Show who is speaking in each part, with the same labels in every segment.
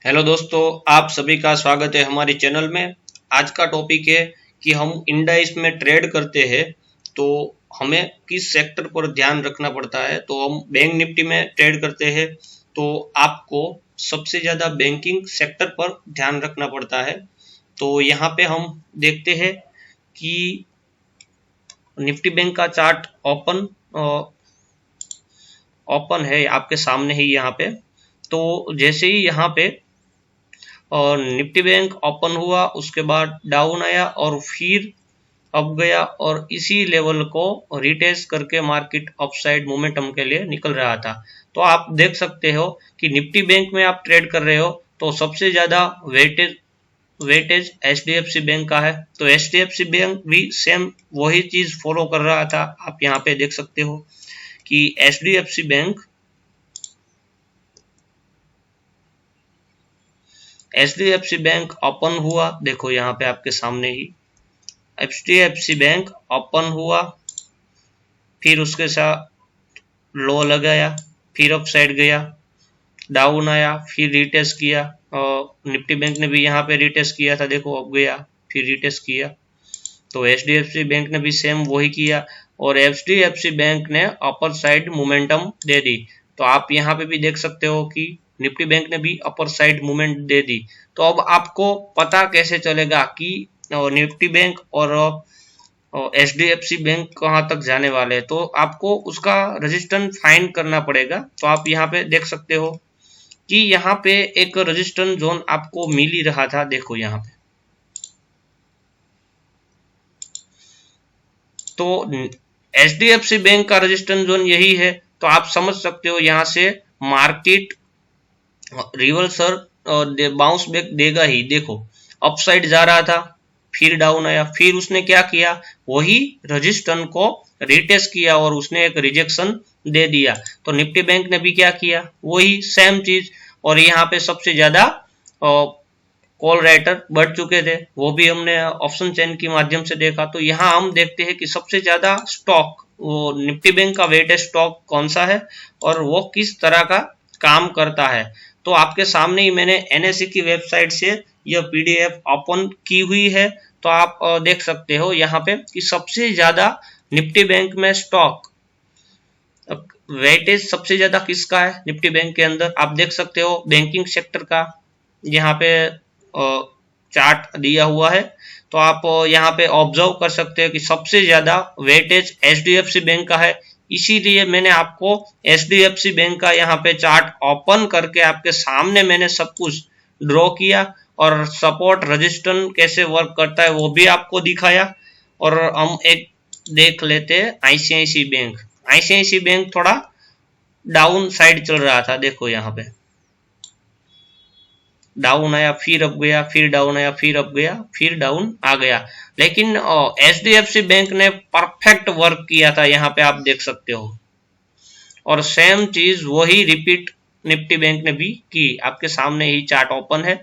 Speaker 1: Hello दोस्तों, आप सभी का स्वागत है हमारे चैनल में। आज का टॉपिक है कि हम इंडेक्स में ट्रेड करते हैं तो हमें किस सेक्टर पर ध्यान रखना पड़ता है। तो हम बैंक निफ्टी में ट्रेड करते हैं तो आपको सबसे ज़्यादा बैंकिंग सेक्टर पर ध्यान रखना पड़ता है। तो यहाँ पे हम देखते हैं कि निफ्टी बैंक का चार्ट ओपन है आपके सामने ही यहाँ पे। तो जैसे ही यहाँ पे और निफ्टी बैंक ओपन हुआ, उसके बाद डाउन आया और फिर अप गया और इसी लेवल को रिटेस्ट करके मार्केट अपसाइड मोमेंटम के लिए निकल रहा था। तो आप देख सकते हो कि निफ्टी बैंक में आप ट्रेड कर रहे हो तो सबसे ज्यादा वेटेज एचडीएफसी बैंक का है। तो एचडीएफसी बैंक भी सेम वही चीज फॉलो कर रहा था। आप यहाँ पे देख सकते हो कि एचडीएफसी बैंक ओपन हुआ, देखो यहाँ पे आपके सामने ही एचडीएफसी बैंक ओपन हुआ, फिर उसके साथ लो लगाया, फिर अप साइड गया, डाउन आया, फिर रिटेस्ट किया और निफ्टी बैंक ने भी यहाँ पे रिटेस्ट किया था, देखो अप गया फिर रिटेस्ट किया। तो एचडीएफसी बैंक ने भी सेम वही किया और एचडीएफसी बैंक ने अपर साइड मोमेंटम दे दी। तो आप यहाँ पे भी देख सकते हो कि निफ्टी बैंक ने भी अपर साइड मूवमेंट दे दी। तो अब आपको पता कैसे चलेगा कि निफ्टी बैंक और एचडीएफसी बैंक कहाँ तक जाने वाले हैं। तो आपको उसका रेजिस्टेंस फाइंड करना पड़ेगा। तो आप यहाँ पे देख सकते हो कि यहाँ पे एक रेजिस्टेंस जोन आपको मिल ही रहा था, देखो यहाँ पे। तो एचडीएफसी बैंक का रेजिस्टेंस जोन यही है। तो आप समझ सकते हो यहाँ से मार्केट रिवर्सल बाउंस बैक देगा ही। देखो अपसाइड जा रहा था, फिर डाउन आया, फिर उसने क्या किया, वही रेजिस्टेंस को रिटेस्ट किया और उसने एक रिजेक्शन दे दिया। तो निफ्टी बैंक ने भी क्या किया, वही सेम चीज। और यहाँ पे सबसे ज्यादा कॉल राइटर बढ़ चुके थे, वो भी हमने ऑप्शन चेन के माध्यम से देखा। तो यहाँ हम देखते हैं कि सबसे ज्यादा स्टॉक, वो निफ्टी बैंक का वेटेड स्टॉक कौन सा है और वो किस तरह का काम करता है। तो आपके सामने ही मैंने एनएसई की वेबसाइट से यह पीडीएफ ओपन की हुई है। तो आप देख सकते हो यहाँ पे कि सबसे ज्यादा निफ्टी बैंक में स्टॉक वेटेज सबसे ज्यादा किसका है निफ्टी बैंक के अंदर, आप देख सकते हो बैंकिंग सेक्टर का। यहाँ पे चार्ट दिया हुआ है तो आप यहाँ पे ऑब्जर्व कर सकते हो कि सबसे ज्यादा वेटेज एचडीएफसी बैंक का है। इसीलिए मैंने आपको एचडीएफसी बैंक का यहाँ पे चार्ट ओपन करके आपके सामने मैंने सब कुछ ड्रॉ किया और सपोर्ट रेजिस्टेंस कैसे वर्क करता है वो भी आपको दिखाया। और हम एक देख लेते हैं आईसीआईसी बैंक। आईसीआईसी बैंक थोड़ा डाउन साइड चल रहा था, देखो यहाँ पे डाउन आया, फिर अप गया, फिर डाउन आया, फिर अप गया, फिर डाउन आ गया। लेकिन एचडीएफसी बैंक ने परफेक्ट वर्क किया था, यहाँ पे आप देख सकते हो। और सेम चीज वही रिपीट निफ्टी बैंक ने भी की, आपके सामने ही चार्ट ओपन है।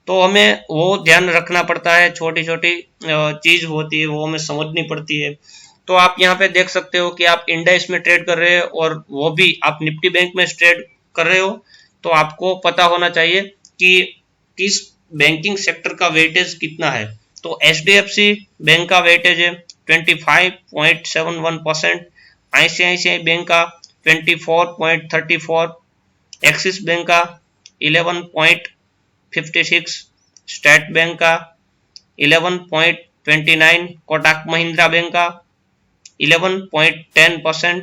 Speaker 1: तो हमें वो ध्यान रखना पड़ता है, छोटी छोटी चीज होती है वो हमें समझनी पड़ती है। तो आप यहाँ पे देख सकते हो कि आप इंडेक्स में ट्रेड कर रहे हो और वो भी आप निफ्टी बैंक में ट्रेड कर रहे हो। तो आपको पता होना चाहिए कि किस बैंकिंग सेक्टर का वेटेज कितना है। तो एचडीएफसी बैंक का वेटेज है 25.71%, आईसीआईसीआई बैंक का 24.34, एक्सिस बैंक का 11.56, स्टेट बैंक का 11.29, कोटक महिंद्रा बैंक का 11.10%,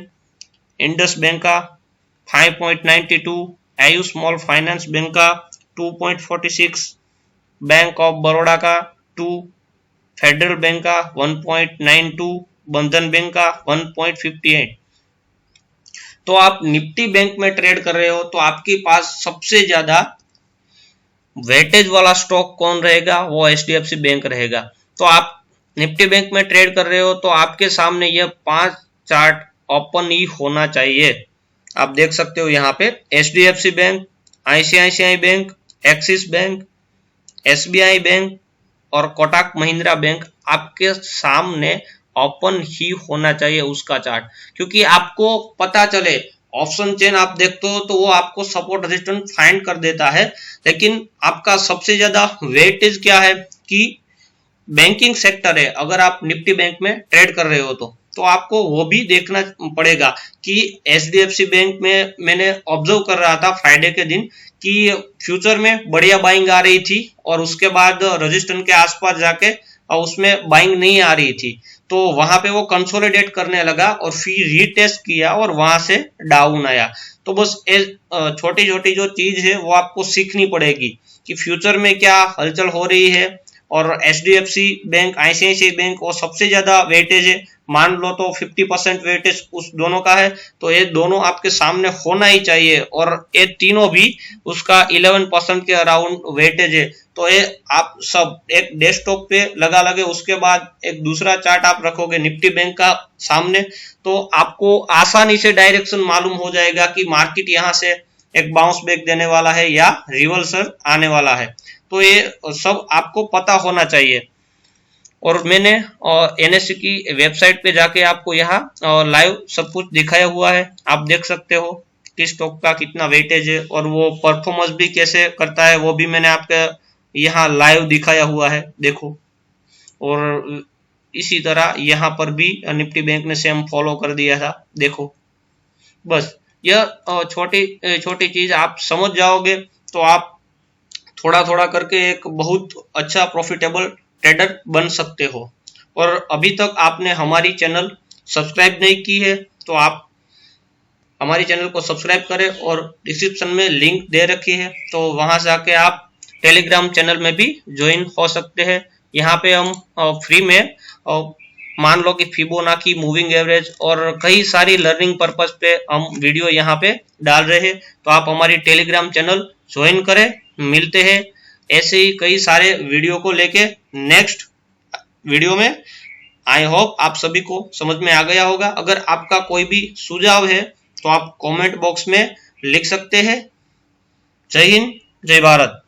Speaker 1: इंडस बैंक का 5.92, एयू स्मॉल फाइनेंस बैंक का 2.46, बैंक ऑफ बड़ौदा का 2, फेडरल बैंक का 1.92, बंधन बैंक का 1.58। तो आप निफ्टी बैंक में ट्रेड कर रहे हो तो आपके पास सबसे ज्यादा वेटेज वाला स्टॉक कौन रहेगा, वो एचडीएफसी बैंक रहेगा। तो आप निफ्टी बैंक में ट्रेड कर रहे हो तो आपके सामने यह 5 चार्ट ओपन ही होना चाहिए। आप देख सकते हो यहाँ पे HDFC bank, ICICI bank, axis bank, SBI bank और कोटक महिंद्रा बैंक आपके सामने ओपन ही होना चाहिए उसका चार्ट, क्योंकि आपको पता चले ऑप्शन चेन आप देखते हो तो वो आपको सपोर्ट रेजिस्टेंस फाइंड कर देता है, लेकिन आपका सबसे ज्यादा वेटेज क्या है कि बैंकिंग सेक्टर है। अगर आप निफ्टी बैंक में ट्रेड कर रहे हो तो आपको वो भी देखना पड़ेगा कि एचडीएफसी बैंक में मैंने ऑब्जर्व कर रहा था फ्राइडे के दिन कि फ्यूचर में बढ़िया बाइंग आ रही थी और उसके बाद रेजिस्टेंस के आसपास जाके उसमें बाइंग नहीं आ रही थी, तो वहां पे वो कंसोलिडेट करने लगा और फिर रीटेस्ट किया और वहां से डाउन आया। तो बस छोटी छोटी जो चीज है वो आपको सीखनी पड़ेगी कि फ्यूचर में क्या हलचल हो रही है। और एचडीएफसी बैंक, आईसीआईसीआई बैंक वो सबसे ज्यादा वेटेज है, मान लो तो 50% वेटेज उस दोनों का है, तो ये दोनों आपके सामने होना ही चाहिए और ये तीनों भी उसका 11% के अराउंड वेटेज है। तो ये आप सब एक डेस्कटॉप पे लगा लगे, उसके बाद एक दूसरा चार्ट आप रखोगे निफ्टी बैंक का सामने, तो आपको आसानी से डायरेक्शन मालूम हो जाएगा कि मार्केट यहाँ से एक बाउंस बैक देने वाला है या रिवर्सल आने वाला है। तो ये सब आपको पता होना चाहिए। और मैंने एनएससी की वेबसाइट पे जाके आपको यहाँ लाइव सब कुछ दिखाया हुआ है, आप देख सकते हो किस स्टॉक का कितना वेटेज है और वो परफॉर्मेंस भी कैसे करता है, वो भी मैंने आपके यहाँ लाइव दिखाया हुआ है, देखो। और इसी तरह यहाँ पर भी निफ्टी बैंक ने सेम फॉलो कर दिया था, देखो। बस यह छोटी छोटी चीज आप समझ जाओगे तो आप थोड़ा थोड़ा करके एक बहुत अच्छा प्रॉफिटेबल ट्रेडर बन सकते हो। और अभी तक आपने हमारी चैनल सब्सक्राइब नहीं की है तो आप हमारी चैनल को सब्सक्राइब करें और डिस्क्रिप्शन में लिंक दे रखी है, तो वहां से आके आप टेलीग्राम चैनल में भी ज्वाइन हो सकते हैं। यहाँ पे हम फ्री में मान लो कि फिबोनाची, मूविंग एवरेज और कई सारी लर्निंग पर्पस पे हम वीडियो यहाँ पे डाल रहे हैं, तो आप हमारी टेलीग्राम चैनल ज्वाइन करें। मिलते हैं ऐसे ही कई सारे वीडियो को लेके नेक्स्ट वीडियो में। आई होप आप सभी को समझ में आ गया होगा। अगर आपका कोई भी सुझाव है तो आप कमेंट बॉक्स में लिख सकते हैं। जय हिंद, जय भारत।